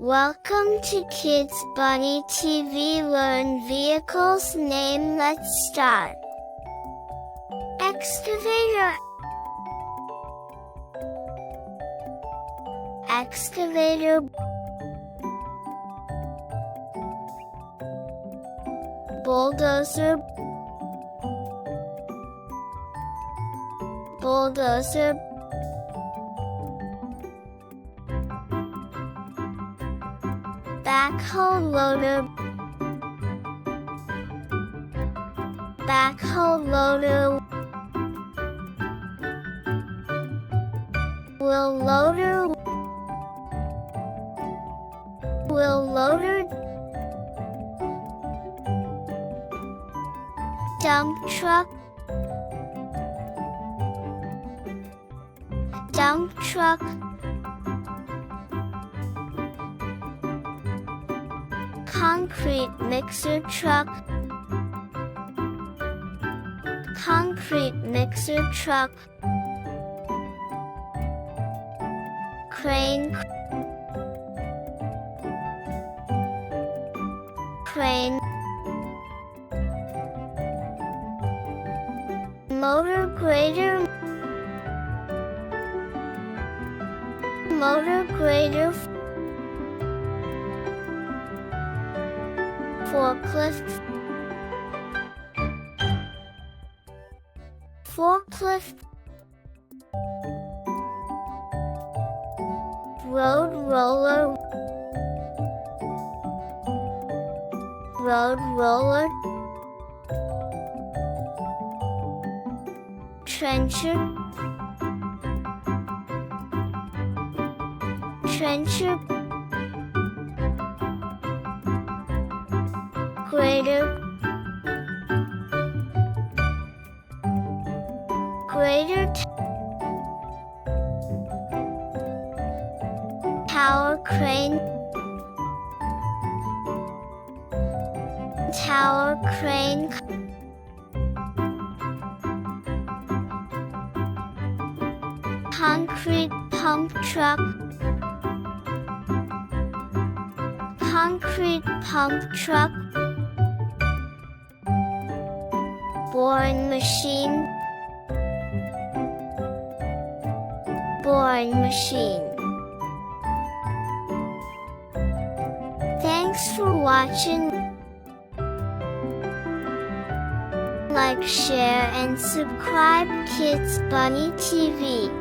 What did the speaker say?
Welcome to Kids Bunny TV. Learn vehicles name. Let's start. Excavator. Excavator. Bulldozer. Bulldozer. Backhoe loader. Backhoe loader. Wheel loader. Wheel loader. Dump truck. Dump truck. Concrete mixer truck. Concrete mixer truck. Crane. Crane. Motor grader. Motor grader. Forklift. Forklift. Road roller. Road roller. Trencher. Trencher. Grader. Grader. Tower crane. Tower crane. Concrete pump truck. Concrete pump truck. Boring machine. Boring machine. Thanks for watching. Like, share and subscribe Kids Bunny TV.